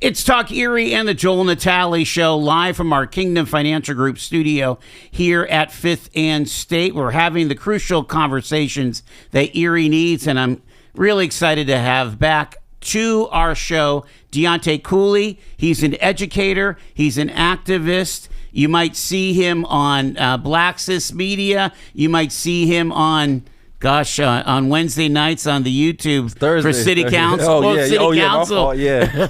It's Talk Erie and the Joel Natale Show, live from our Kingdom Financial Group studio here at 5th and State. We're having the crucial conversations that Erie needs, and I'm really excited to have back to our show Deonte Cooley. He's an educator. He's an activist. You might see him on Blacksis Media. You might see him on... on Wednesday nights on the YouTube for City Council. Council. Yeah.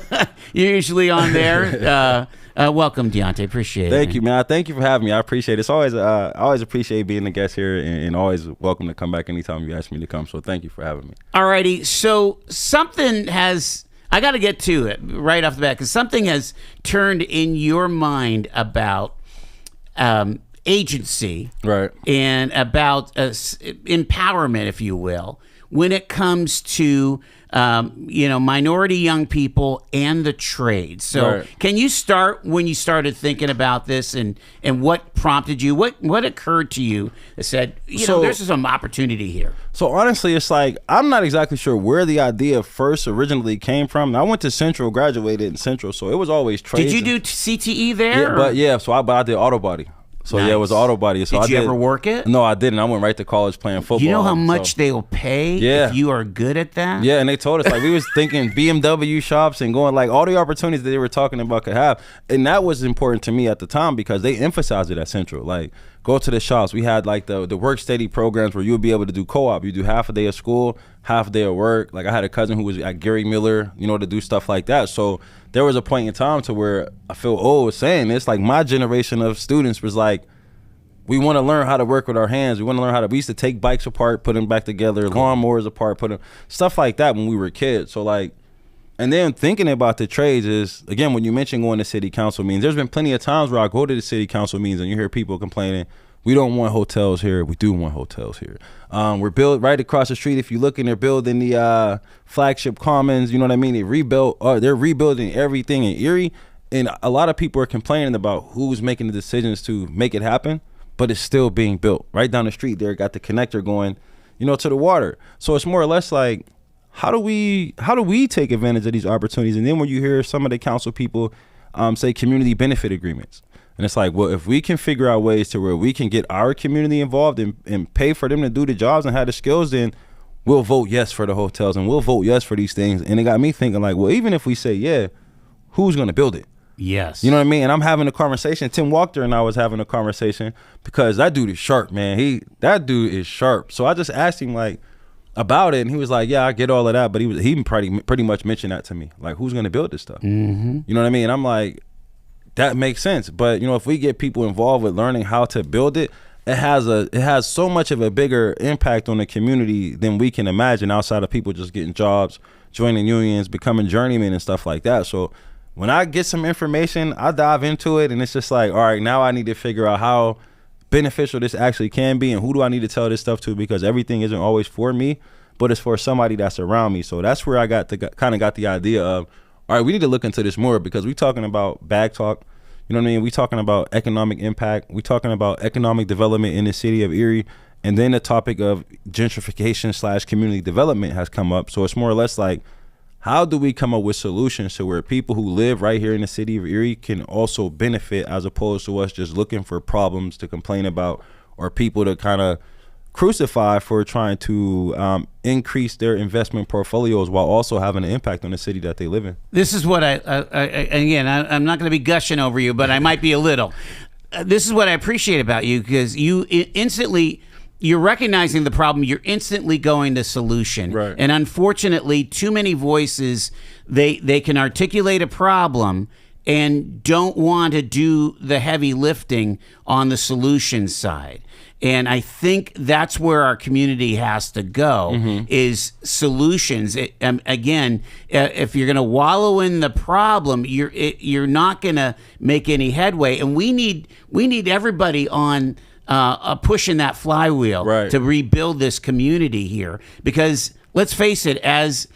You're usually on there. Welcome, Deonte. Appreciate it. Thank you, man. Thank you for having me. I appreciate it. It's always, I always appreciate being a guest here, and always welcome to come back anytime you ask me to come. So thank you for having me. All righty. So something has, I got to get to it right off the bat, because something has turned in your mind about agency, right, and about empowerment, if you will, when it comes to minority young people and the trades. So right. Can you start when you started thinking about this, and what prompted you, what occurred to you that said, there's some opportunity here? So honestly, it's like, I'm not exactly sure where the idea first originally came from. I went to Central, graduated in Central, so it was always trades. Did you do CTE there? But I did auto body. So nice. Yeah, it was auto body. So did you ever work it? No, I didn't. I went right to college playing football. You know how much they'll pay if you are good at that? Yeah, and they told us, like, we was thinking BMW shops and going, like, all the opportunities that they were talking about could have. And that was important to me at the time because they emphasized it at Central. Like, go to the shops. We had, like, the work steady programs where you would be able to do co-op. You do half a day of school, half a day of work. Like, I had a cousin who was at Gary Miller, to do stuff like that. So there was a point in time to where I feel old saying this. Like, my generation of students was like, we want to learn how to work with our hands. We want to learn how to, we used to take bikes apart, put them back together, lawnmowers apart, put them, stuff like that when we were kids. So like, and then thinking about the trades is, again, when you mentioned going to city council meetings, there's been plenty of times where I go to the city council meetings and you hear people complaining, we don't want hotels here. We do want hotels here. We're built right across the street. If you look, and they're building the flagship commons, you know what I mean? They're rebuilding everything in Erie. And a lot of people are complaining about who's making the decisions to make it happen. But it's still being built right down the street there. Got the connector going, to the water. So it's more or less like, how do we take advantage of these opportunities? And then when you hear some of the council people say community benefit agreements, and it's like, well, if we can figure out ways to where we can get our community involved and pay for them to do the jobs and have the skills, then we'll vote yes for the hotels and we'll vote yes for these things. And it got me thinking, like, well, even if we say yeah, who's going to build it? Yes. You know what I mean? And I'm having a conversation. Tim Walker and I was having a conversation because that dude is sharp, man. That dude is sharp. So I just asked him, like, about it, and he was like, yeah, I get all of that. But he pretty much mentioned that to me. Like, who's going to build this stuff? Mm-hmm. You know what I mean? And I'm like, that makes sense. But, if we get people involved with learning how to build it, it has so much of a bigger impact on the community than we can imagine outside of people just getting jobs, joining unions, becoming journeymen and stuff like that. So when I get some information, I dive into it, and it's just like, all right, now I need to figure out how beneficial this actually can be, and who do I need to tell this stuff to, because everything isn't always for me, but it's for somebody that's around me. So that's where I got the idea of, all right, we need to look into this more, because we talking about bag talk, you know what I mean? We talking about economic impact. We talking about economic development in the city of Erie, and then the topic of gentrification / community development has come up. So it's more or less like, how do we come up with solutions to where people who live right here in the city of Erie can also benefit, as opposed to us just looking for problems to complain about, or people to kind of crucify for trying to increase their investment portfolios while also having an impact on the city that they live in. This is what I'm not going to be gushing over you, but I might be a little. This is what I appreciate about you, because you instantly... You're recognizing the problem. You're instantly going to solution. Right. And unfortunately, too many voices, they can articulate a problem and don't want to do the heavy lifting on the solution side. And I think that's where our community has to go, is solutions. Again, if you're going to wallow in the problem, you're not going to make any headway. And we need everybody on pushing that flywheel to rebuild this community here, because let's face it, as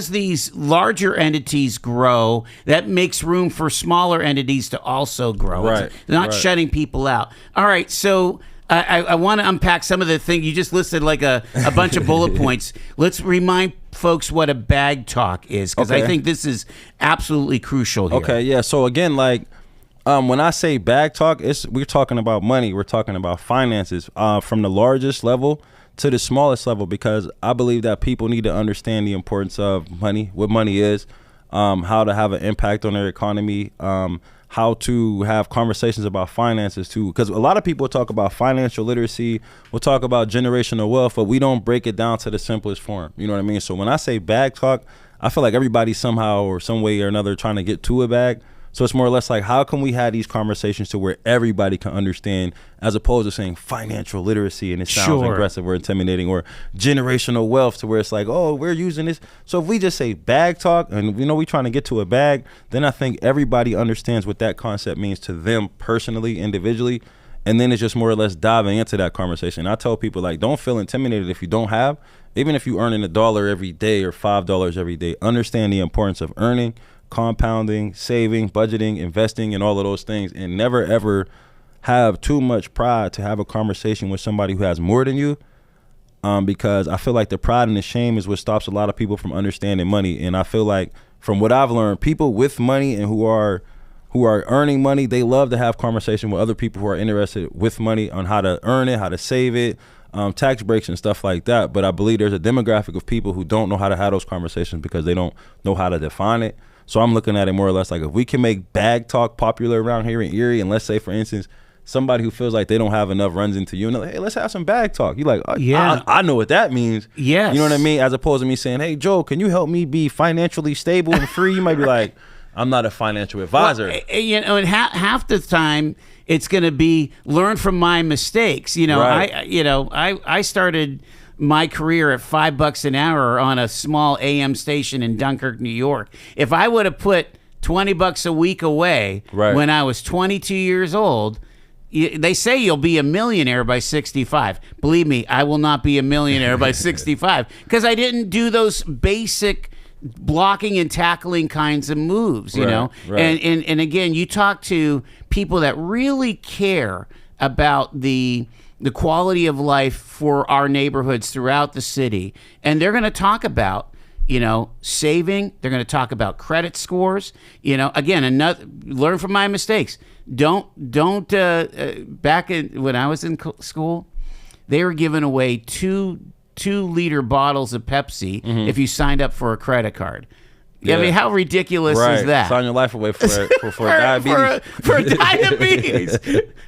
these larger entities grow, that makes room for smaller entities to also grow. Right. It's not shutting people out. All right, so I want to unpack some of the things you just listed, like a bunch of bullet points. Let's remind folks what a bag talk is, because I think this is absolutely crucial here. Okay, yeah. So again, like when I say bag talk, we're talking about money. We're talking about finances, from the largest level to the smallest level, because I believe that people need to understand the importance of money, what money is, how to have an impact on their economy, how to have conversations about finances too, because a lot of people talk about financial literacy, we'll talk about generational wealth, but we don't break it down to the simplest form. You know what I mean? So when I say bag talk, I feel like everybody's somehow or some way or another trying to get to a bag. So it's more or less like, how can we have these conversations to where everybody can understand, as opposed to saying financial literacy and it sounds aggressive or intimidating, or generational wealth to where it's like, oh, we're using this. So if we just say bag talk and we trying to get to a bag, then I think everybody understands what that concept means to them personally, individually. And then it's just more or less diving into that conversation. I tell people, like, don't feel intimidated if you don't have, even if you're earning $1 every day or $5 every day, understand the importance of earning, compounding, saving, budgeting, investing, and all of those things, and never ever have too much pride to have a conversation with somebody who has more than you, because I feel like the pride and the shame is what stops a lot of people from understanding money. And I feel like, from what I've learned, people with money and who are earning money, they love to have conversation with other people who are interested with money on how to earn it, how to save it, tax breaks and stuff like that. But I believe there's a demographic of people who don't know how to have those conversations because they don't know how to define it. So I'm looking at it more or less like, if we can make bag talk popular around here in Erie, and let's say, for instance, somebody who feels like they don't have enough runs into you, and like, hey, let's have some bag talk. You're like, oh, yeah, I know what that means. Yes. You know what I mean? As opposed to me saying, hey, Joe, can you help me be financially stable and free? You might be like, I'm not a financial advisor. Well, and half the time it's going to be learn from my mistakes. Right. I started my career at $5 an hour on a small AM station in Dunkirk, New York. If I would have put $20 a week away when I was 22 years old, they say you'll be a millionaire by 65. Believe me, I will not be a millionaire by 65, because I didn't do those basic blocking and tackling kinds of moves, you know? Right. And again, you talk to people that really care about the quality of life for our neighborhoods throughout the city, and they're going to talk about, saving. They're going to talk about credit scores. Again, learn from my mistakes. Don't. Back when I was in school, they were giving away two-liter bottles of Pepsi if you signed up for a credit card. Yeah. I mean, how ridiculous is that? Sign your life away for diabetes. For diabetes.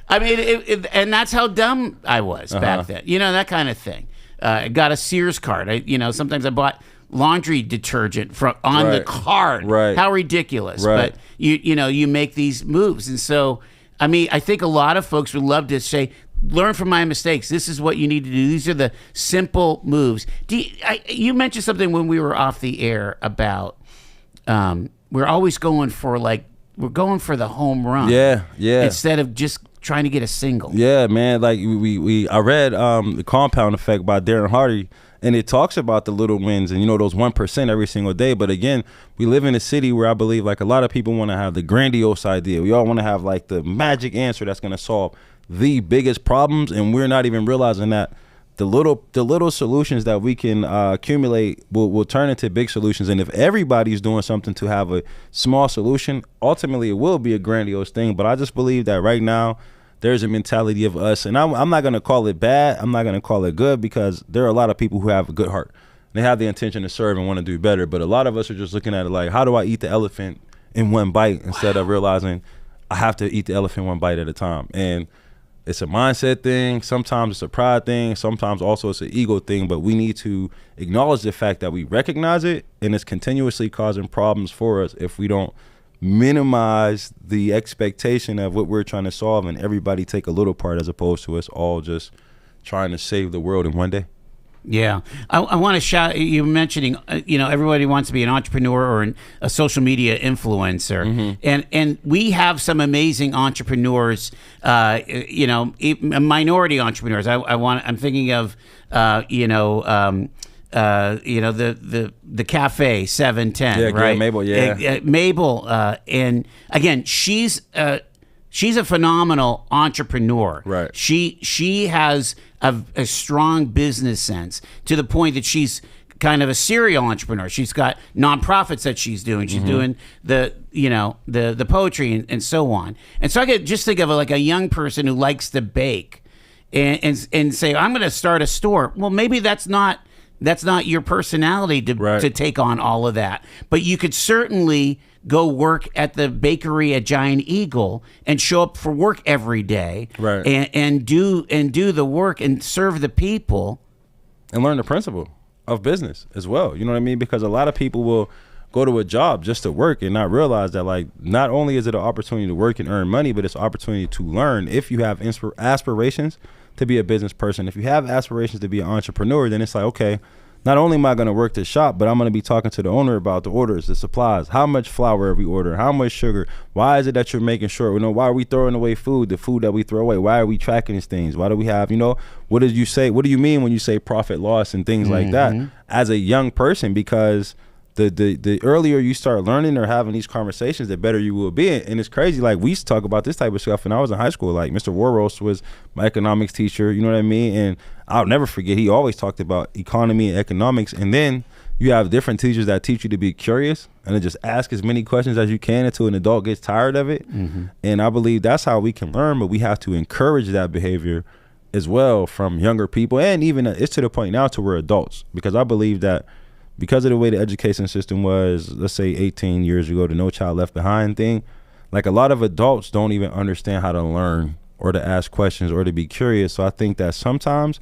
I mean, and that's how dumb I was back then. That kind of thing. I got a Sears card. Sometimes I bought laundry detergent on the card. Right. How ridiculous. Right. But you make these moves. And so, I mean, I think a lot of folks would love to say, learn from my mistakes. This is what you need to do. These are the simple moves. You mentioned something when we were off the air about we're always going for the home run. Yeah. Instead of just trying to get a single. Yeah, man. Like I read The Compound Effect by Darren Hardy, and it talks about the little wins and those 1% every single day. But again, we live in a city where I believe like a lot of people want to have the grandiose idea. We all want to have like the magic answer that's going to solve the biggest problems, and we're not even realizing that the little solutions that we can accumulate will turn into big solutions. And if everybody's doing something to have a small solution, ultimately it will be a grandiose thing. But I just believe that right now there's a mentality of us, and I'm not going to call it bad, I'm not going to call it good, because there are a lot of people who have a good heart. They have the intention to serve and want to do better. But a lot of us are just looking at it like, how do I eat the elephant in one bite, instead of realizing I have to eat the elephant one bite at a time. And it's a mindset thing. Sometimes it's a pride thing. Sometimes also it's an ego thing. But we need to acknowledge the fact that we recognize it, and it's continuously causing problems for us if we don't minimize the expectation of what we're trying to solve, and everybody take a little part, as opposed to us all just trying to save the world in one day. Yeah. I want to shout, you were mentioning, everybody wants to be an entrepreneur or a social media influencer. And we have some amazing entrepreneurs, minority entrepreneurs. I'm thinking of, the cafe 710, right? Mabel, Mabel, and again, she's She's a phenomenal entrepreneur. Right. She has a strong business sense to the point that she's kind of a serial entrepreneur. She's got nonprofits that she's doing. She's doing the poetry and so on. And so I could just think of like a young person who likes to bake and say, I'm going to start a store. Well, maybe that's not your personality to take on all of that. But you could certainly go work at the bakery at Giant Eagle and show up for work every day, right? And do the work and serve the people, and learn the principle of business as well. You know what I mean? Because a lot of people will go to a job just to work and not realize that, like, not only is it an opportunity to work and earn money, but it's an opportunity to learn. If you have aspirations to be a business person, if you have aspirations to be an entrepreneur, then it's like, okay, not only am I going to work the shop, but I'm going to be talking to the owner about the orders, the supplies, how much flour are we ordering, how much sugar, why is it that you're making sure, why are we throwing away food, the food that we throw away, why are we tracking these things, why do we have, what did you say, what do you mean when you say profit loss and things like that as a young person? Because the earlier you start learning or having these conversations, the better you will be. And it's crazy, like, we used to talk about this type of stuff when I was in high school. Like, Mr. Warros was my economics teacher, you know what I mean? And I'll never forget, he always talked about economy and economics. And then you have different teachers that teach you to be curious and to just ask as many questions as you can until an adult gets tired of it. And I believe that's how we can learn, but we have to encourage that behavior as well from younger people. And even it's to the point now to we're adults, because I believe that because of the way the education system was, let's say 18 years ago, the No Child Left Behind thing, like, a lot of adults don't even understand how to learn or to ask questions or to be curious. So I think that sometimes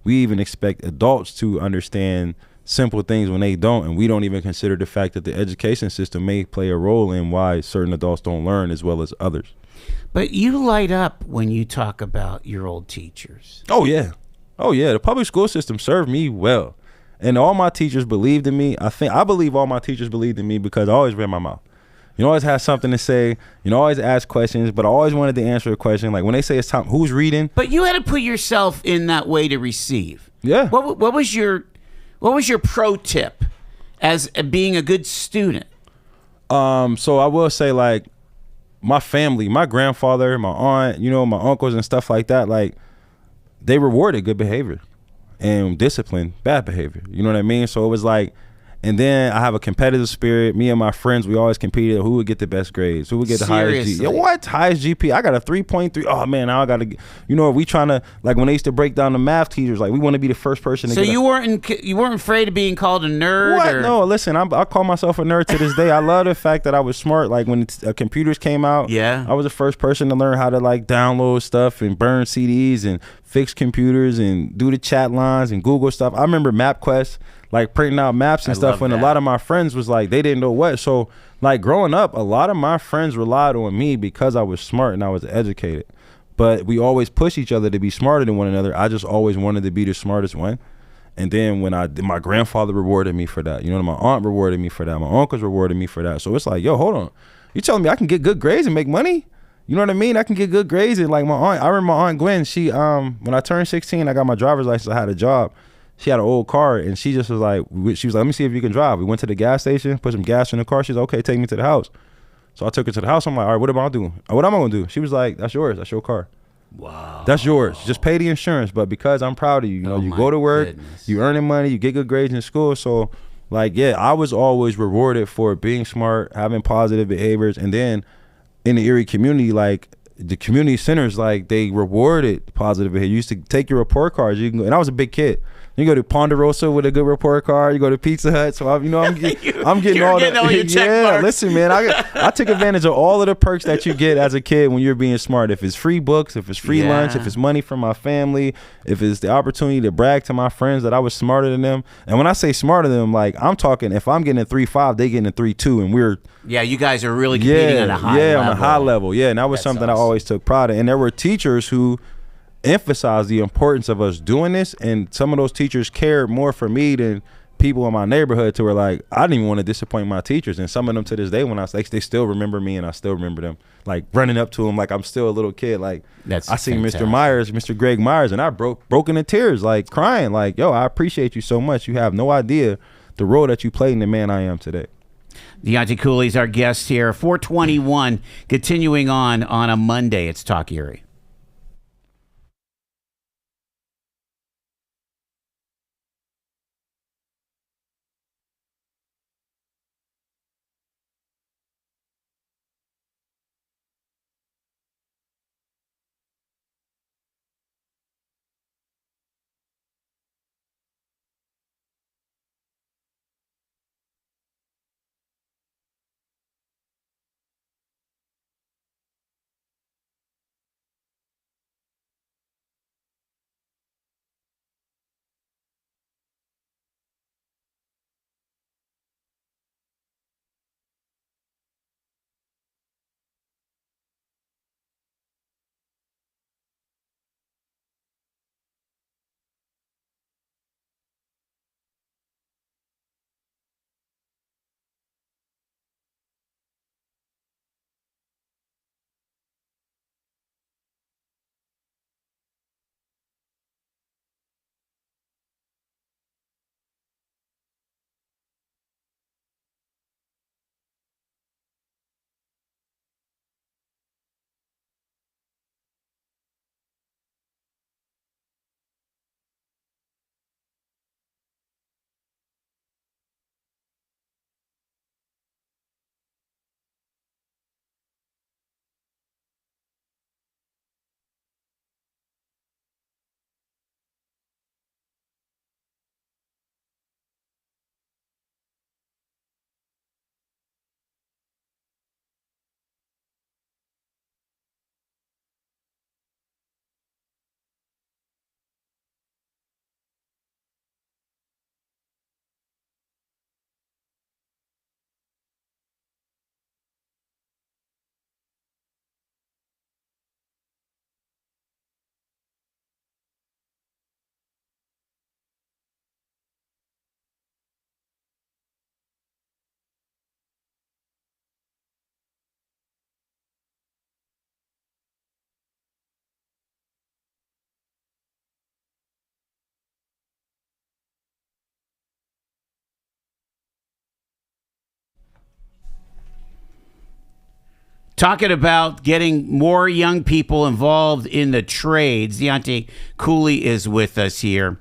we even expect adults to understand simple things when they don't, and we don't even consider the fact that the education system may play a role in why certain adults don't learn as well as others. But you light up when you talk about your old teachers. Oh yeah. The public school system served me well. And all my teachers believed in me. I believe all my teachers believed in me because I always ran my mouth. Always had something to say. Always ask questions, but I always wanted to answer a question. Like, when they say it's time, who's reading? But you had to put yourself in that way to receive. Yeah. What was your pro tip as being a good student? So I will say, like, my family, my grandfather, my aunt, my uncles and stuff like that, like, they rewarded good behavior and discipline bad behavior. You know what I mean? So it was like, and then I have a competitive spirit. Me and my friends, we always competed who would get the best grades, who would get the highest highest GP. I got a 3.3. Oh man, now I gotta get, we trying to, like, when they used to break down the math teachers, like, we want to be the first person to so get you weren't afraid of being called a nerd? What? No, listen, I call myself a nerd to this day. I love the fact that I was smart. Like, when computers came out, I was the first person to learn how to, like, download stuff and burn CDs and fix computers and do the chat lines and Google stuff. I remember MapQuest, like, printing out maps and stuff when a lot of my friends was like, they didn't know what. So, like, growing up, a lot of my friends relied on me because I was smart and I was educated. But we always push each other to be smarter than one another. I just always wanted to be the smartest one. And then when my grandfather rewarded me for that, my aunt rewarded me for that, my uncles rewarded me for that. So it's like, yo, hold on, you telling me I can get good grades and make money? You know what I mean? I can get good grades. And, like, my aunt, I remember my Aunt Gwen, she when I turned 16, I got my driver's license, I had a job. She had an old car, and she just was like, let me see if you can drive. We went to the gas station, put some gas in the car. She's like, okay, take me to the house. So I took her to the house. I'm like, all right, what am I gonna do? What am I gonna do? She was like, that's yours. That's your car. Wow. That's yours. Just pay the insurance. But because I'm proud of you, you go to work, you earning money, you get good grades in school. So, like, yeah, I was always rewarded for being smart, having positive behaviors. And then in the Erie community, like, the community centers, like, they rewarded positive behavior. You used to take your report cards. You can go, and I was a big kid. You go to Ponderosa with a good report card. You go to Pizza Hut. So I'm getting all the check listen, man, I took advantage of all of the perks that you get as a kid when you're being smart. If it's free books, if it's free lunch, if it's money from my family, if it's the opportunity to brag to my friends that I was smarter than them. And when I say smarter than them, like, I'm talking, if I'm getting a 3.5, they getting a 3.2, and we're you guys are really competing on a high level. On a high level. Yeah, and that was something awesome. I always took pride in. And there were teachers who emphasize the importance of us doing this, and some of those teachers cared more for me than people in my neighborhood, to where, like, I didn't even want to disappoint my teachers. And some of them to this day, when they still remember me, and I still remember them, like, running up to them like I'm still a little kid. Like, I seen Mr. Myers, Mr. Greg Myers, and I broke into tears, like, crying, like, yo, I appreciate you so much. You have no idea the role that you played in the man I am today. Deonte Cooley's our guest here. 421, continuing on a Monday. It's Talk Erie. Talking about getting more young people involved in the trades. Deonte Cooley is with us here.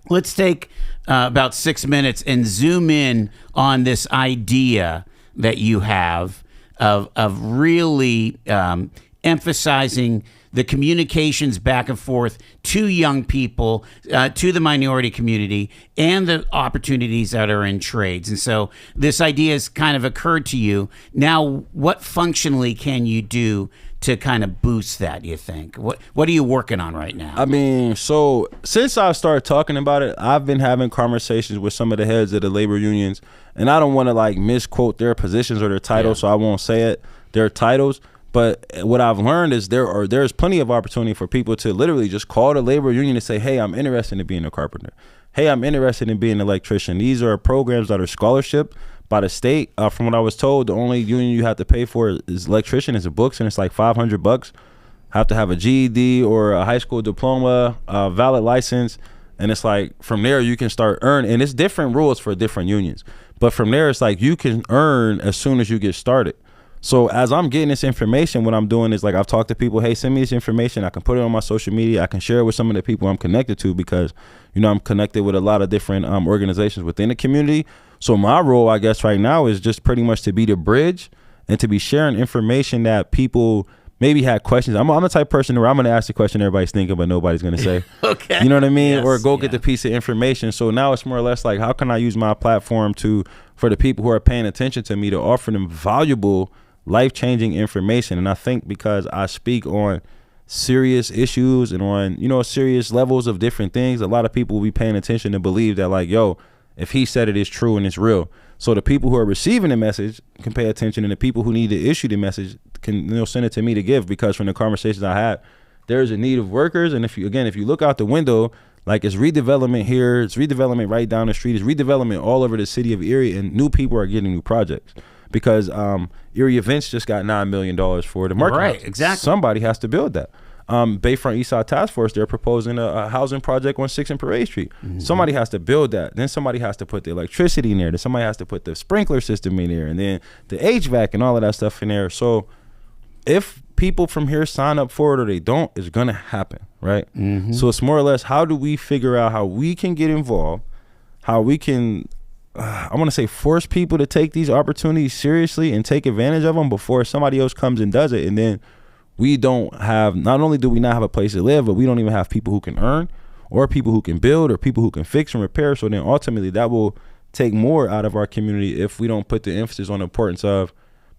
Let's take about 6 minutes and zoom in on this idea that you have of really emphasizing the communications back and forth to young people, to the minority community, and the opportunities that are in trades. And so this idea has kind of occurred to you. Now, what functionally can you do to kind of boost that, you think? What are you working on right now? I mean, so since I started talking about it, I've been having conversations with some of the heads of the labor unions, and I don't want to like misquote their positions or their titles, so I won't say it, their titles. But what I've learned is there's plenty of opportunity for people to literally just call the labor union and say, hey, I'm interested in being a carpenter. Hey, I'm interested in being an electrician. These are programs that are scholarship by the state. From what I was told, the only union you have to pay for is electrician, is the books, and it's like $500. Have to have a GED or a high school diploma, a valid license. And it's like from there you can start earning. And it's different rules for different unions. But from there, it's like you can earn as soon as you get started. So as I'm getting this information, what I'm doing is like I've talked to people, hey, send me this information. I can put it on my social media. I can share it with some of the people I'm connected to because, you know, I'm connected with a lot of different organizations within the community. So my role, I guess, right now is just pretty much to be the bridge and to be sharing information that people maybe had questions. I'm the type of person where I'm going to ask the question everybody's thinking, but nobody's going to say. Okay. You know what I mean? Yes, or go get the piece of information. So now it's more or less like, how can I use my platform for the people who are paying attention to me to offer them valuable life-changing information? And I think because I speak on serious issues and on, you know, serious levels of different things, a lot of people will be paying attention and believe that like, yo, if he said it, it's true and it's real. So the people who are receiving the message can pay attention, and the people who need to issue the message can, you know, send it to me to give, because from the conversations I had, there's a need of workers. And if you look out the window, like it's redevelopment here, it's redevelopment right down the street, it's redevelopment all over the city of Erie, and new people are getting new projects. Because Erie Events just got $9 million for the market. Right, house. exactly. Somebody has to build that. Bayfront Eastside Task Force, they're proposing a housing project on 6th and Parade Street. Somebody has to build that. Then somebody has to put the electricity in there. Then somebody has to put the sprinkler system in there, and then the HVAC and all of that stuff in there. So if people from here sign up for it or they don't, it's gonna happen, right? So it's more or less, how do we figure out how we can get involved, how we can I want to say force people to take these opportunities seriously and take advantage of them before somebody else comes and does it. And then we don't have, not only do we not have a place to live, but we don't even have people who can earn or people who can build or people who can fix and repair. So then ultimately that will take more out of our community if we don't put the emphasis on the importance of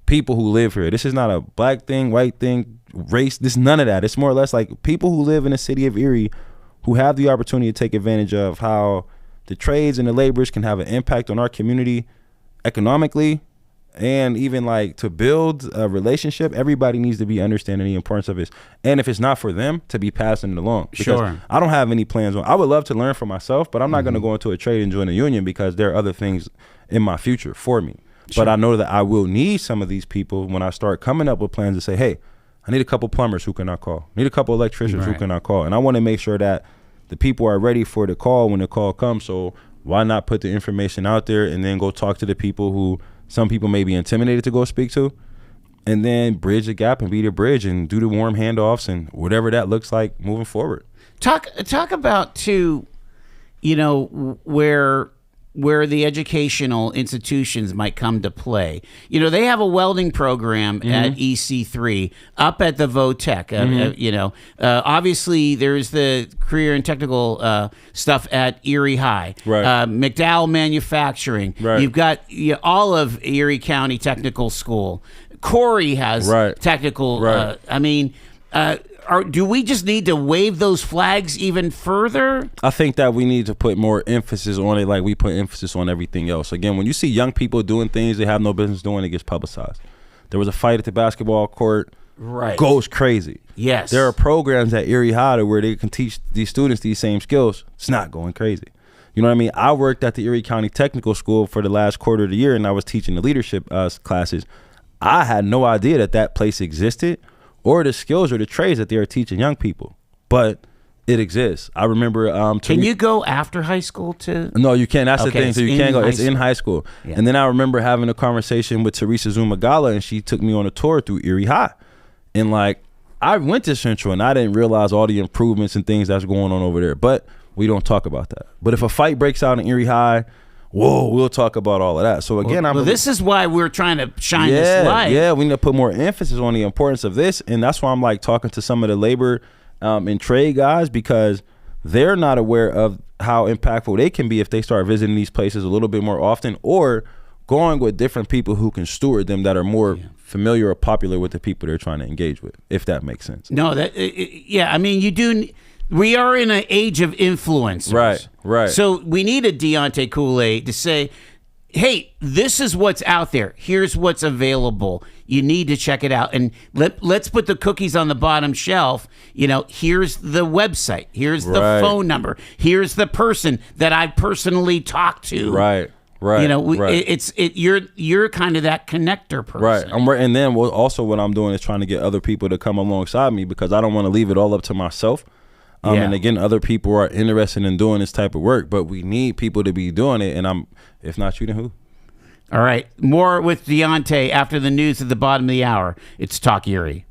people who live here. This is not a black thing, white thing, race. This is none of that. It's more or less like people who live in the city of Erie who have the opportunity to take advantage of how the trades and the laborers can have an impact on our community economically, and even like to build a relationship. Everybody needs to be understanding the importance of this. And if it's not for them, to be passing it along. Because Sure. I don't have any plans on, I would love to learn for myself, but I'm not going to go into a trade and join a union because there are other things in my future for me. Sure. But I know that I will need some of these people when I start coming up with plans to say, hey, I need a couple plumbers, who can I call? I need a couple electricians, who can I call? And I want to make sure that the people are ready for the call when the call comes. So why not put the information out there and then go talk to the people who some people may be intimidated to go speak to, and then bridge the gap and be the bridge and do the warm handoffs and whatever that looks like moving forward. Talk about too, you know, where the educational institutions might come to play. You know, they have a welding program at EC3 up at the Votech. You know, obviously there's the career and technical stuff at Erie High. Right. McDowell Manufacturing. Right. You've got all of Erie County Technical School. Corey has technical. Right. I mean, do we just need to wave those flags even further? I think that we need to put more emphasis on it like we put emphasis on everything else. Again, when you see young people doing things they have no business doing, it gets publicized. There was a fight at the basketball court. Right. Goes crazy. Yes. There are programs at Erie High where they can teach these students these same skills. It's not going crazy. You know what I mean? I worked at the Erie County Technical School for the last quarter of the year, and I was teaching the leadership classes. I had no idea that that place existed, or the skills or the trades that they are teaching young people, but it exists. I remember. Can you go after high school too? No, you can't. That's the thing. So you can't go. It's in high school. Yeah. And then I remember having a conversation with Teresa Zumagala, and she took me on a tour through Erie High, and like I went to Central, and I didn't realize all the improvements and things that's going on over there. But we don't talk about that. But if a fight breaks out in Erie High, whoa, we'll talk about all of that. So again, well, this is why we're trying to shine this light. Yeah, we need to put more emphasis on the importance of this, and that's why I'm like talking to some of the labor and trade guys, because they're not aware of how impactful they can be if they start visiting these places a little bit more often, or going with different people who can steward them that are more familiar or popular with the people they're trying to engage with, if that makes sense. No, yeah. I mean, you do. We are in an age of influencers. Right, right. So we need a Deonte Cooley to say, hey, this is what's out there. Here's what's available. You need to check it out. And let's put the cookies on the bottom shelf. You know, here's the website. Here's the phone number. Here's the person that I personally talked to. Right. Right. You know, you're kind of that connector person. Right. And then also what I'm doing is trying to get other people to come alongside me, because I don't want to leave it all up to myself. And again, other people are interested in doing this type of work, but we need people to be doing it. And if not you, then who? All right. More with Deonte after the news at the bottom of the hour. It's Talk Erie.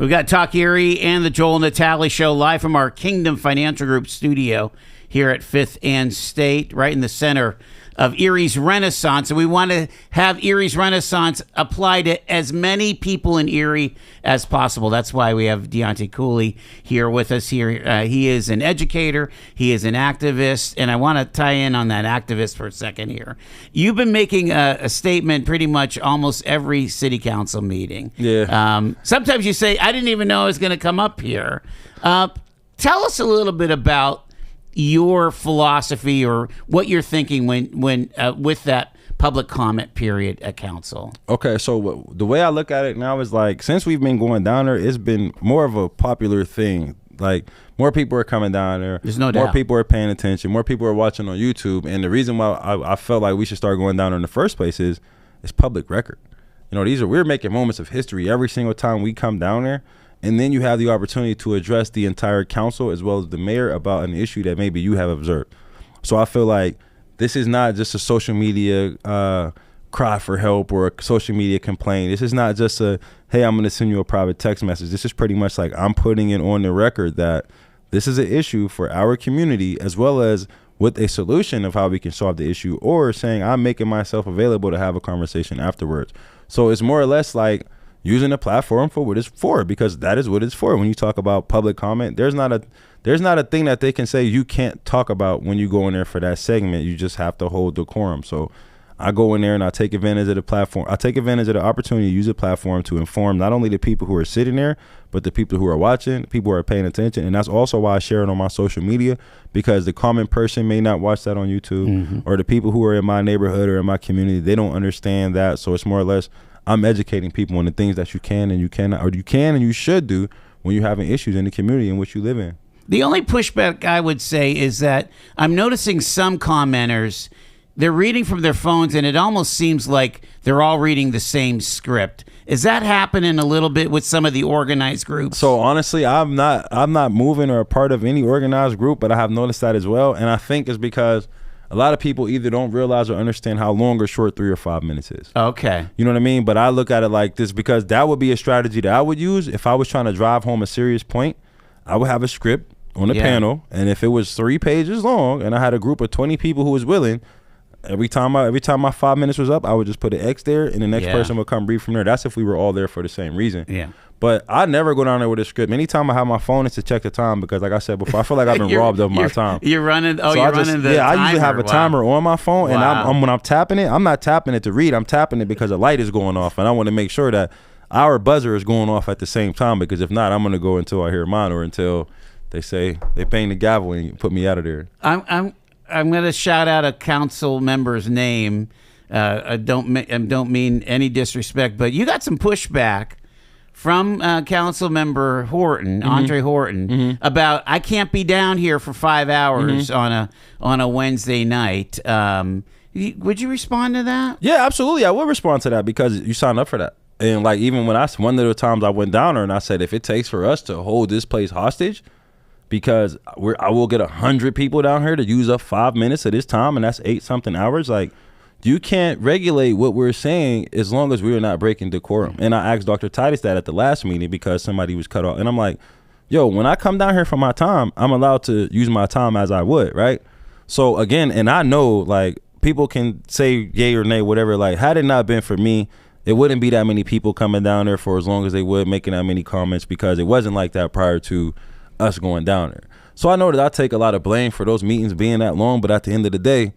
We've got Talk Erie and the Joel Natale Show live from our Kingdom Financial Group studio here at 5th and State, right in the center of Erie's Renaissance. And we want to have Erie's Renaissance apply to as many people in Erie as possible. That's why we have Deonte Cooley here with us here. He is an educator. He is an activist. And I want to tie in on that activist for a second here. You've been making a statement pretty much almost every city council meeting. Yeah. Sometimes you say, I didn't even know I was going to come up here. Tell us a little bit about your philosophy or what you're thinking when with that public comment period at council. Okay, so the way I look at it now is like, since we've been going down there, it's been more of a popular thing. Like, more people are coming down there. There's no doubt. More people are paying attention. More people are watching on YouTube. And the reason why I felt like we should start going down there in the first place is it's public record. You know, we're making moments of history every single time we come down there. And then you have the opportunity to address the entire council as well as the mayor about an issue that maybe you have observed. So I feel like this is not just a social media cry for help or a social media complaint. This is not just a, hey, I'm going to send you a private text message. This is pretty much like I'm putting it on the record that this is an issue for our community, as well as with a solution of how we can solve the issue, or saying I'm making myself available to have a conversation afterwards. So it's more or less like using the platform for what it's for, because that is what it's for. When you talk about public comment, there's not a thing that they can say you can't talk about when you go in there for that segment. You just have to hold decorum. So I go in there and I take advantage of the platform. I take advantage of the opportunity to use the platform to inform not only the people who are sitting there, but the people who are watching, people who are paying attention. And that's also why I share it on my social media, because the common person may not watch that on YouTube, or the people who are in my neighborhood or in my community, they don't understand that. So it's more or less, I'm educating people on the things that you can and you cannot, or you can and you should do when you're having issues in the community in which you live in. The only pushback I would say is that I'm noticing some commenters, they're reading from their phones and it almost seems like they're all reading the same script. Is that happening a little bit with some of the organized groups? So honestly, I'm not moving or a part of any organized group, but I have noticed that as well. And I think it's because a lot of people either don't realize or understand how long or short 3 or 5 minutes is. Okay. You know what I mean? But I look at it like this, because that would be a strategy that I would use if I was trying to drive home a serious point. I would have a script on the panel, and if it was 3 pages long and I had a group of 20 people who was willing, every time my 5 minutes was up, I would just put an X there, and the next person would come brief from there. That's if we were all there for the same reason. Yeah. But I never go down there with a script. Anytime I have my phone, it's to check the time, because like I said before, I feel like I've been robbed of my time. You're running. Oh, so you're running the timer. I usually have a timer on my phone, and Wow. when I'm tapping it, I'm not tapping it to read. I'm tapping it because a light is going off, and I want to make sure that our buzzer is going off at the same time, because if not, I'm going to go until I hear mine, or until they say they bang the gavel and put me out of there. I'm going to shout out a council member's name. I don't mean any disrespect, but you got some pushback from Council Member Horton, Andre Horton, about I can't be down here for 5 hours on a Wednesday night. Would you respond to that? Yeah, absolutely. I would respond to that, because you signed up for that. And like, even when one of the times I went down there and I said, if it takes for us to hold this place hostage, because I will get 100 people down here to use up 5 minutes of this time, and that's 8-something hours. Like, you can't regulate what we're saying as long as we are not breaking decorum. And I asked Dr. Titus that at the last meeting, because somebody was cut off. And I'm like, yo, when I come down here for my time, I'm allowed to use my time as I would, right? So again, and I know, like, people can say yay or nay, whatever. Like, had it not been for me, it wouldn't be that many people coming down there for as long as they would, making that many comments, because it wasn't like that prior to us going down there. So I know that I take a lot of blame for those meetings being that long, but at the end of the day,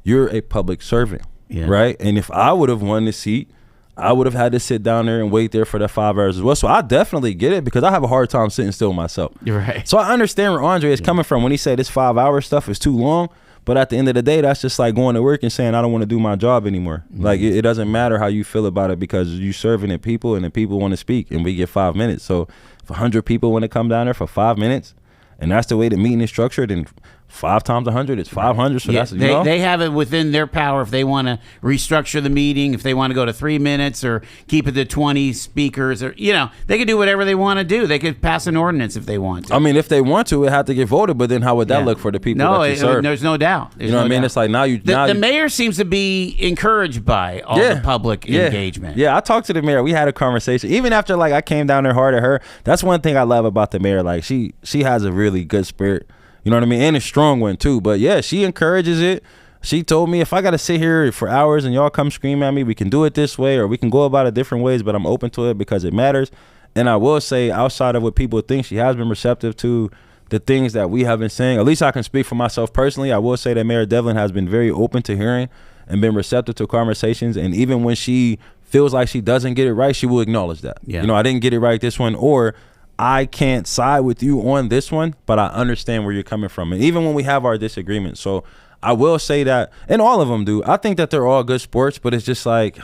you're a public servant, right? And if I would have won the seat, I would have had to sit down there and wait there for that 5 hours as well. So I definitely get it, because I have a hard time sitting still myself. You're right. So I understand where Andre is coming from when he said this 5 hour stuff is too long. But at the end of the day, that's just like going to work and saying, I don't want to do my job anymore. Like, it doesn't matter how you feel about it, because you're serving the people, and the people want to speak, and we get 5 minutes. So if 100 people want to come down there for 5 minutes, and that's the way the meeting is structured, and 5 times 100 is 500. So Yeah, that's, you know. they have it within their power if they want to restructure the meeting, if they want to go to 3 minutes or keep it to 20 speakers, or they can do whatever they want to do. They could pass an ordinance if they want to. I mean, if they want to, it had to get voted. But then how would that look for the people that you serve? There's no doubt. You know what I mean? It's like now the mayor seems to be encouraged by all the public engagement. Yeah, I talked to the mayor. We had a conversation. Even after like I came down there hard at her. That's one thing I love about the mayor. Like she has a really good spirit. You know what I mean? And a strong one too. But yeah, she encourages it. She told me if I got to sit here for hours and y'all come scream at me, we can do it this way or we can go about it different ways, but I'm open to it because it matters. And I will say, outside of what people think, she has been receptive to the things that we have been saying. At least I can speak for myself personally. I will say that Mayor Devlin has been very open to hearing and been receptive to conversations. And even when she feels like she doesn't get it right, she will acknowledge that. Yeah. I didn't get it right this one, or I can't side with you on this one, but I understand where you're coming from. And even when we have our disagreements. So I will say that, and all of them do. I think that they're all good sports, but it's just like,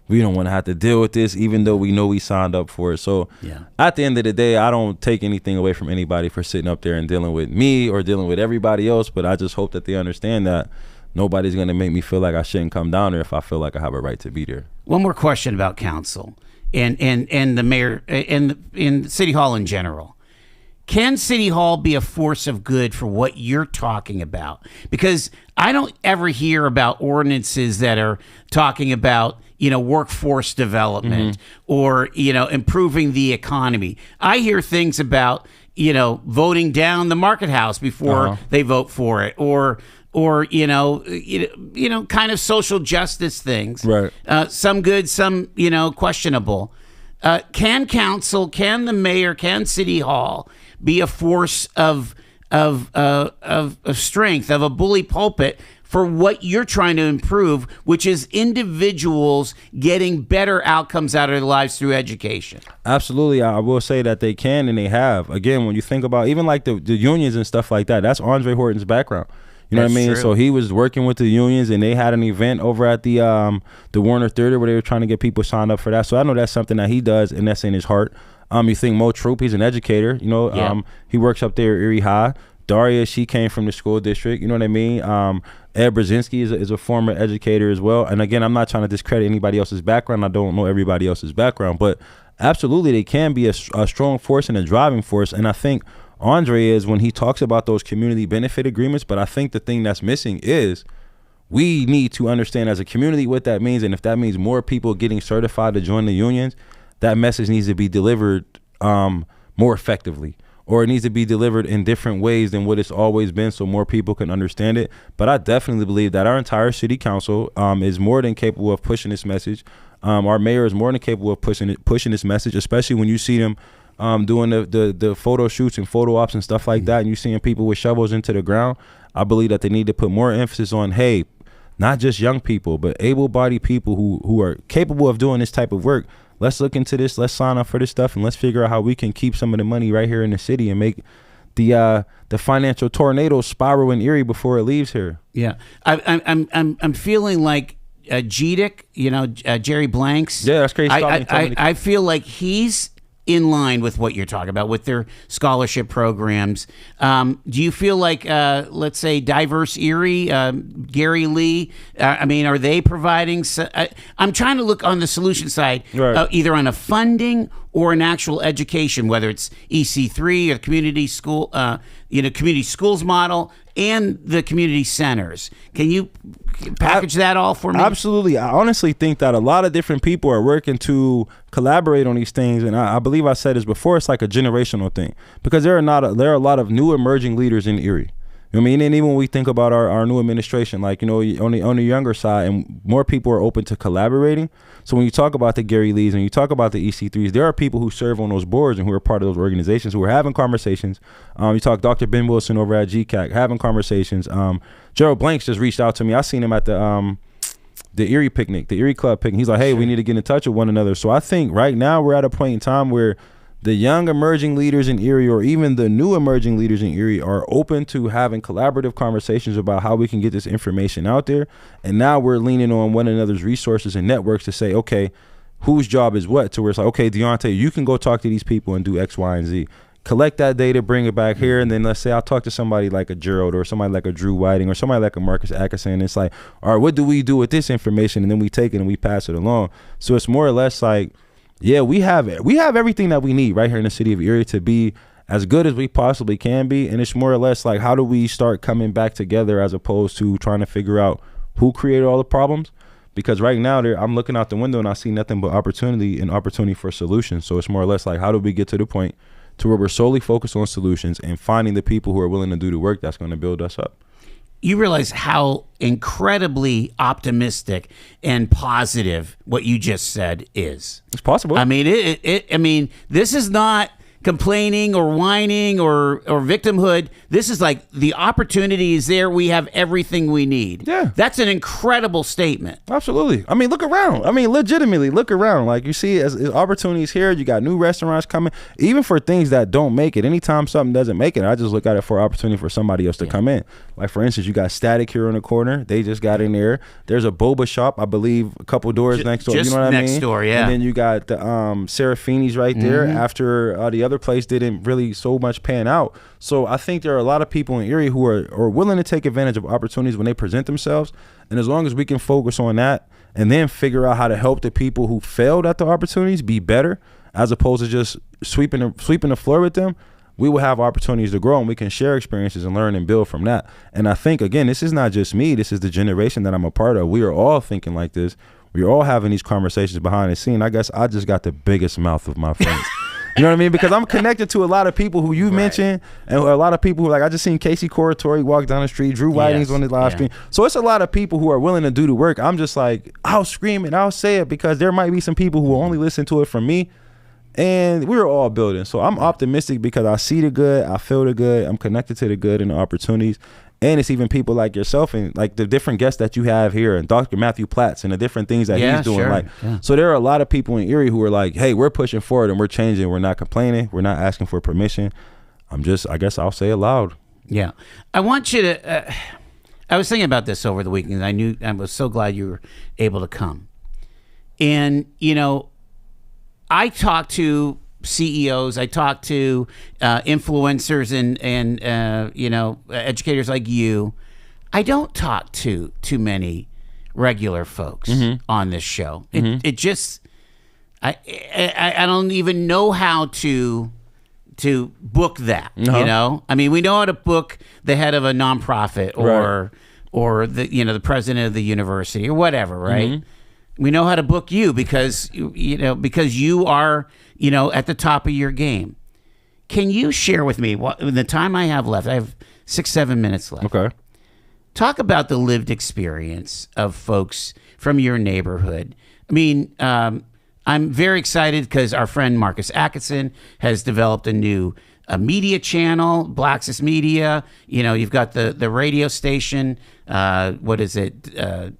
we don't want to have to deal with this, even though we know we signed up for it. So at the end of the day, I don't take anything away from anybody for sitting up there and dealing with me or dealing with everybody else. But I just hope that they understand that nobody's going to make me feel like I shouldn't come down there if I feel like I have a right to be there. One more question about council and the mayor and in City Hall in general. Can City Hall be a force of good for what you're talking about? Because I don't ever hear about ordinances that are talking about, workforce development or, improving the economy. I hear things about, voting down the market house before they vote for it, or kind of social justice things. Right. Some good, some, questionable. Can council, can the mayor, can City Hall be a force of strength, of a bully pulpit for what you're trying to improve, which is individuals getting better outcomes out of their lives through education? Absolutely. I will say that they can and they have. Again, when you think about even like the unions and stuff like that, that's Andre Horton's background. You know what I mean? True. So he was working with the unions, and they had an event over at the Warner Theater where they were trying to get people signed up for that. So I know that's something that he does, and that's in his heart. You think Mo Troop, he's an educator. He works up there at Erie High. Daria, she came from the school district. You know what I mean? Ed Brzezinski is a former educator as well. And again, I'm not trying to discredit anybody else's background. I don't know everybody else's background, but absolutely they can be a strong force and a driving force. And I think Andre is when he talks about those community benefit agreements, but I think the thing that's missing is we need to understand as a community what that means. And if that means more people getting certified to join the unions, that message needs to be delivered more effectively, or it needs to be delivered in different ways than what it's always been so more people can understand it. But I definitely believe that our entire city council is more than capable of pushing this message. Our mayor is more than capable of pushing this message, especially when you see them doing the photo shoots and photo ops and stuff like that, and you seeing people with shovels into the ground. I believe that they need to put more emphasis on, hey, not just young people, but able-bodied people who are capable of doing this type of work. Let's look into this. Let's sign up for this stuff, and let's figure out how we can keep some of the money right here in the city and make the financial tornado spiral in Erie before it leaves here. Yeah, I'm feeling like GDIC, Jerry Blanks. Yeah, that's crazy. I feel like he's in line with what you're talking about with their scholarship programs. Do you feel like, let's say, Diverse Erie, Gary Lee, are they providing? I'm trying to look on the solution side, right. Either on a funding or an actual education, whether it's EC3 or community school, community schools model, and the community centers. Can you package that all for me? Absolutely. I honestly think that a lot of different people are working to collaborate on these things, and I believe I said this before. It's like a generational thing, because there are a lot of new emerging leaders in Erie. You know what I mean? And even when we think about our new administration, like, on the younger side, and more people are open to collaborating. So when you talk about the Gary Lees and you talk about the EC3s, there are people who serve on those boards and who are part of those organizations who are having conversations. You talk Dr. Ben Wilson over at GCAC, having conversations. Gerald Blanks just reached out to me. I seen him at the Erie picnic, the Erie Club picnic. He's like, hey, we need to get in touch with one another. So I think right now we're at a point in time where the young emerging leaders in Erie, or even the new emerging leaders in Erie, are open to having collaborative conversations about how we can get this information out there. And now we're leaning on one another's resources and networks to say, okay, whose job is what? To where it's like, okay, Deonte, you can go talk to these people and do X, Y, and Z. collect that data, bring it back here, and then let's say I'll talk to somebody like a Gerald or somebody like a Drew Whiting or somebody like a Marcus Atkinson, and it's like, all right, what do we do with this information? And then we take it and we pass it along. So it's more or less like, yeah, we have everything that we need right here in the city of Erie to be as good as we possibly can be. And it's more or less like, how do we start coming back together as opposed to trying to figure out who created all the problems? Because right now I'm looking out the window and I see nothing but opportunity and opportunity for solutions. So it's more or less like, how do we get to the point to where we're solely focused on solutions and finding the people who are willing to do the work that's going to build us up? You realize how incredibly optimistic and positive what you just said is. It's possible. I mean, I mean, this is not complaining or whining or victimhood. This is like, the opportunity is there. We have everything we need. Yeah. That's an incredible statement. Absolutely. I mean, look around. I mean, legitimately look around. Like, you see as opportunities here, you got new restaurants coming, even for things that don't make it. Anytime something doesn't make it, I just look at it for opportunity for somebody else to come in. Like, for instance, you got Static here in the corner. They just got in there. There's a boba shop, I believe, a couple doors next door. You know what I mean? Next door, yeah. And then you got the Serafini's right there after the other place didn't really so much pan out. So I think there are a lot of people in Erie who are willing to take advantage of opportunities when they present themselves. And as long as we can focus on that and then figure out how to help the people who failed at the opportunities be better, as opposed to just sweeping the floor with them, we will have opportunities to grow and we can share experiences and learn and build from that. And I think, again, this is not just me. This is the generation that I'm a part of. We are all thinking like this. We are all having these conversations behind the scene. I guess I just got the biggest mouth of my friends. You know what I mean? Because I'm connected to a lot of people who you mentioned, and a lot of people who, like, I just seen Casey Coratori walk down the street, Drew Whiting's on his live stream. So it's a lot of people who are willing to do the work. I'm just like, I'll scream it, I'll say it, because there might be some people who will only listen to it from me, and we're all building. So I'm optimistic because I see the good, I feel the good, I'm connected to the good and the opportunities. And it's even people like yourself and like the different guests that you have here, and Dr. Matthew Platts and the different things that he's doing. So there are a lot of people in Erie who are like, hey, we're pushing forward and we're changing. We're not complaining. We're not asking for permission. I guess I'll say it loud. Yeah. I want you to, I was thinking about this over the weekend. I was so glad you were able to come. And, you know, I talked to CEOs, I talk to influencers and you know, educators like you. I don't talk to too many regular folks on this show. It just, I don't even know how to book that. You know, I mean, we know how to book the head of a nonprofit or the, you know, the president of the university or whatever, right? We know how to book you because you are, you know, at the top of your game. Can you share with me what, in the time I have left? I have 6-7 minutes left. Okay. Talk about the lived experience of folks from your neighborhood. I mean, I'm very excited because our friend Marcus Atkinson has developed a new media channel, Blacksys Media. You know, you've got the radio station. What is it?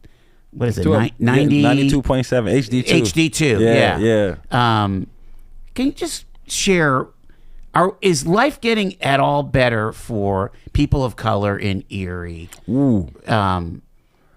What is it? 92.7 HD2. HD2. Yeah. Can you just share? Is life getting at all better for people of color in Erie? Ooh.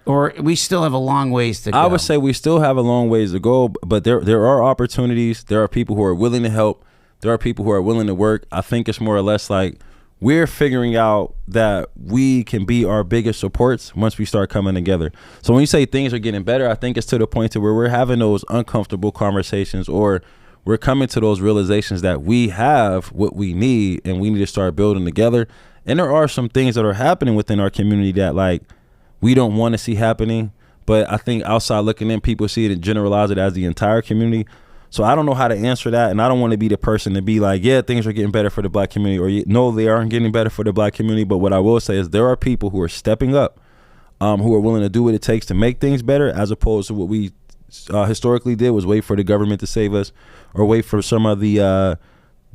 Or we still have a long ways to go? I would say we still have a long ways to go, but there are opportunities. There are people who are willing to help. There are people who are willing to work. I think it's more or less like we're figuring out that we can be our biggest supports once we start coming together. So when you say things are getting better, I think it's to the point to where we're having those uncomfortable conversations, or we're coming to those realizations that we have what we need and we need to start building together. And there are some things that are happening within our community that, like, we don't want to see happening, but I think outside looking in, people see it and generalize it as the entire community. So I don't know how to answer that, and I don't want to be the person to be like, yeah, things are getting better for the black community, or no, they aren't getting better for the black community. But what I will say is there are people who are stepping up, who are willing to do what it takes to make things better, as opposed to what we historically did was wait for the government to save us or wait for some of the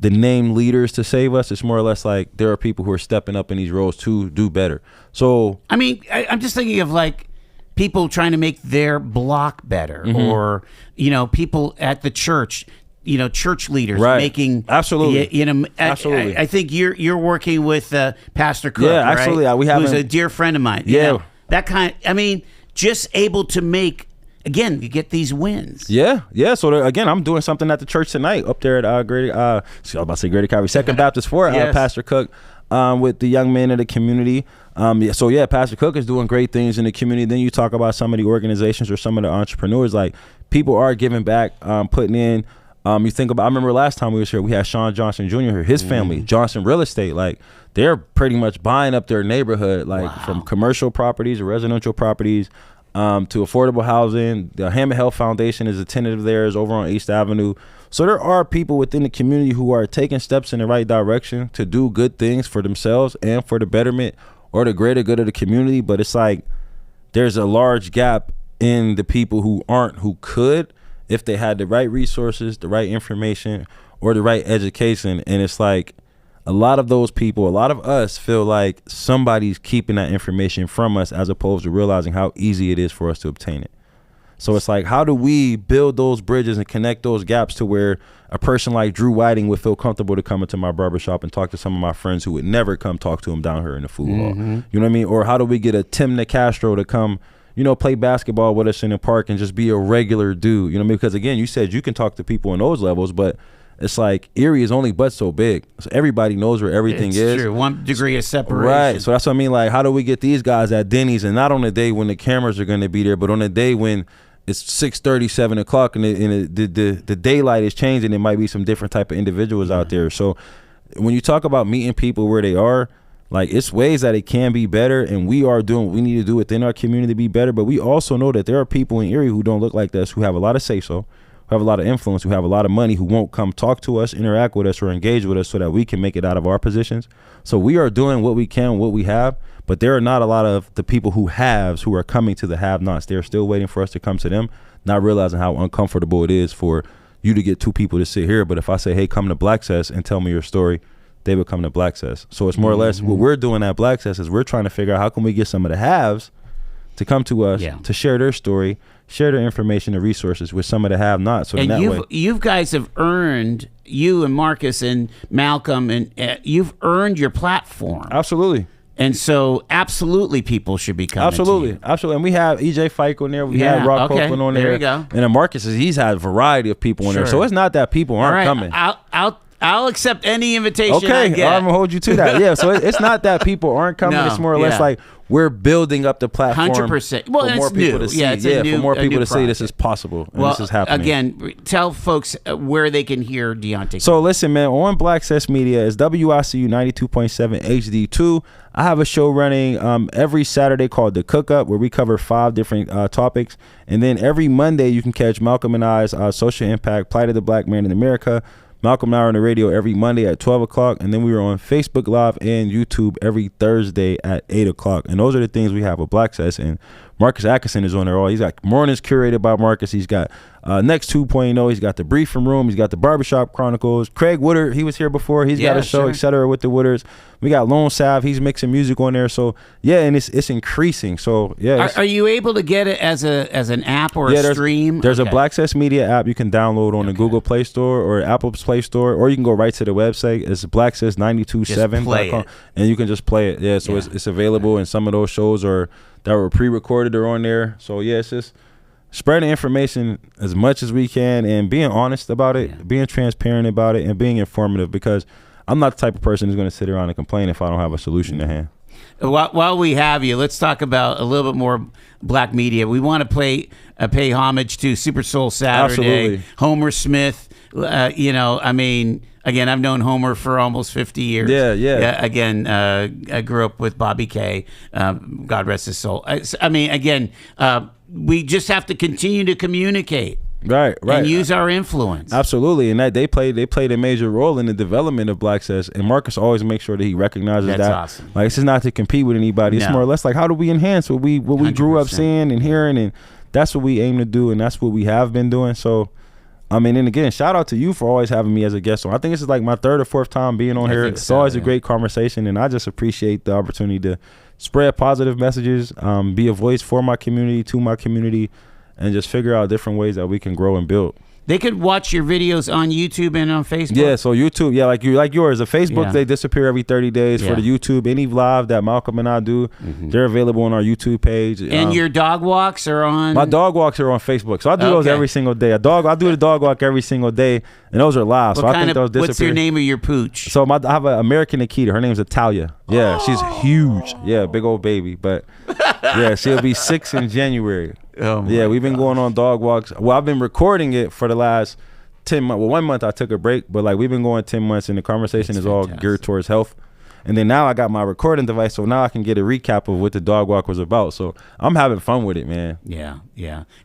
named leaders to save us. It's more or less like there are people who are stepping up in these roles to do better. So I mean, I'm just thinking of like people trying to make their block better, or, you know, people at the church, you know, church leaders making absolutely. You know, absolutely. I think you're working with Pastor Cook, yeah, absolutely. Right? We have who's a dear friend of mine. Yeah, you know, that kind. I mean, just able to make again, you get these wins. Yeah. So again, I'm doing something at the church tonight up there at Greater. I was about to say Greater Calvary Second Baptist for Yes. Pastor Cook, with the young men of the community. Pastor Cook is doing great things in the community. Then you talk about some of the organizations or some of the entrepreneurs. Like, people are giving back, putting in. You think about, I remember last time we was here, we had Sean Johnson Jr. here, his family, Johnson Real Estate. Like, they're pretty much buying up their neighborhood, like from commercial properties or residential properties, to affordable housing. The Hammond Health Foundation is a tenant of theirs over on East Avenue. So there are people within the community who are taking steps in the right direction to do good things for themselves and for the betterment or the greater good of the community. But it's like, there's a large gap in the people who aren't, who could, if they had the right resources, the right information, or the right education. And it's like, a lot of those people, a lot of us feel like somebody's keeping that information from us, as opposed to realizing how easy it is for us to obtain it. So it's like, how do we build those bridges and connect those gaps to where a person like Drew Whiting would feel comfortable to come into my barbershop and talk to some of my friends who would never come talk to him down here in the food hall? You know what I mean? Or how do we get a Tim Nicastro to come, play basketball with us in the park and just be a regular dude? You know what I mean? Because again, you said you can talk to people in those levels, but it's like, Erie is only but so big. So everybody knows where everything is. It's true. 1 degree of separation. Right. So that's what I mean. Like, how do we get these guys at Denny's, and not on the day when the cameras are going to be there, but on the day when it's 6:30, 7 o'clock, and the daylight is changing? It might be some different type of individuals out there. So when you talk about meeting people where they are, like, it's ways that it can be better, and we are doing what we need to do within our community to be better. But we also know that there are people in Erie who don't look like us, who have a lot of say-so, who have a lot of influence, who have a lot of money, who won't come talk to us, interact with us, or engage with us so that we can make it out of our positions. So we are doing what we can, what we have, but there are not a lot of the people who haves who are coming to the have-nots. They're still waiting for us to come to them, not realizing how uncomfortable it is for you to get two people to sit here. But if I say, hey, come to Black Cess and tell me your story, they would come to Black Cess. So it's more or less what we're doing at Black Cess is we're trying to figure out how can we get some of the haves to come to us to share their story, share their information and resources with some of the have-nots. So and in that way, you guys have earned, you and Marcus and Malcolm, and you've earned your platform. Absolutely. And so absolutely people should be coming to you. Absolutely. And we have EJ Fike on there. We have Rock Copeland on there. There you go. And then Marcus, he's had a variety of people on there. So it's not that people aren't coming. I'll accept any invitation I get. I'm gonna hold you to that. Yeah, so it's not that people aren't coming. No, it's more or less like we're building up the platform 100%. Well, for more it's people new. to see. Yeah, it's a new, for more a people new to see this project. is possible and Well, this is happening. again, tell folks where they can hear Deonte. So listen, man, on Black Cess Media is WICU 92.7 HD2. I have a show running every Saturday called The Cook Up, where we cover 5 different topics. And then every Monday you can catch Malcolm and I's Social Impact, Plight of the Black Man in America. Malcolm and I are on the radio every Monday at 12 o'clock. And then we are on Facebook Live and YouTube every Thursday at 8 o'clock. And those are the things we have with Black Cess. And Marcus Atkinson is on there all. He's got Mornings curated by Marcus. He's got Next 2.0. He's got the Briefing Room. He's got the Barbershop Chronicles. Craig Woodard, he was here before. He's got a show, etc. with the Woodards. We got Lone Sav. He's mixing music on there. So yeah, and it's increasing. So yeah. Are you able to get it as an app or a stream? There's a Black Cess Media app you can download on the Google Play Store or Apple's Play Store, or you can go right to the website. It's blackcess927.com, and you can just play it. Yeah, so it's available, and some of those shows that were pre-recorded are on there. So yeah, it's just spreading information as much as we can and being honest about it, being transparent about it, and being informative, because I'm not the type of person who's going to sit around and complain if I don't have a solution to hand. While we have you, let's talk about a little bit more black media. We want to pay homage to Super Soul Saturday, Absolutely. Homer Smith. Again, I've known Homer for almost 50 years. Yeah. Again, I grew up with Bobby Kay. God rest his soul. We just have to continue to communicate. Right. And use our influence. Absolutely. And that they played a major role in the development of Black Cess. And Marcus always makes sure that he recognizes that. That's awesome. Like, this is not to compete with anybody. It's more or less like, how do we enhance what we grew up seeing and hearing? And that's what we aim to do, and that's what we have been doing. So and again, shout out to you for always having me as a guest on. I think this is like my 3rd or 4th time being on here. It's always a great conversation, and I just appreciate the opportunity to spread positive messages, be a voice for my community, to my community, and just figure out different ways that we can grow and build. They could watch your videos on YouTube and on Facebook. Yeah, so YouTube, like yours. The Facebook, Yeah. they disappear every 30 days. For the YouTube, any live that Malcolm and I do, they're available on our YouTube page. And your dog walks are on. My dog walks are on Facebook, so I do those every single day. I do the dog walk every single day, and those are live. So I think those disappear. What's your name of your pooch? So I have an American Nikita. Her name's Italia. Yeah, she's huge. Yeah, big old baby. But yeah, she'll be 6 in January. Oh yeah, we've been going on dog walks. Well, I've been recording it for the last 10 months. Well, 1 month I took a break, but like we've been going 10 months, and the conversation is all geared towards health. And then now I got my recording device, so now I can get a recap of what the dog walk was about. So I'm having fun with it, man. Yeah.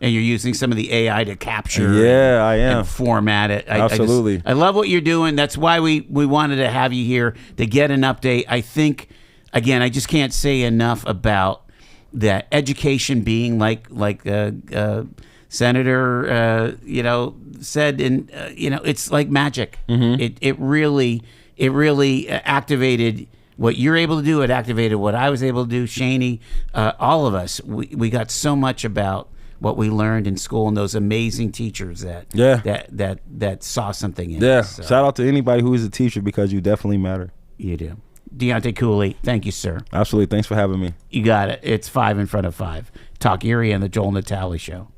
And you're using some of the AI to capture. Yeah, I am. And format it. Absolutely. I love what you're doing. That's why we wanted to have you here to get an update. I think, again, I just can't say enough about that education being like Senator, said, and it's like magic. It really activated what you're able to do. It activated what I was able to do. Shaney, all of us, we got so much about what we learned in school and those amazing teachers that saw something in us. So. Shout out to anybody who is a teacher, because you definitely matter. You do. Deonte Cooley, thank you, sir. Absolutely. Thanks for having me. You got it. It's 5 in front of 5. Talk Erie and the Joel Natale Show.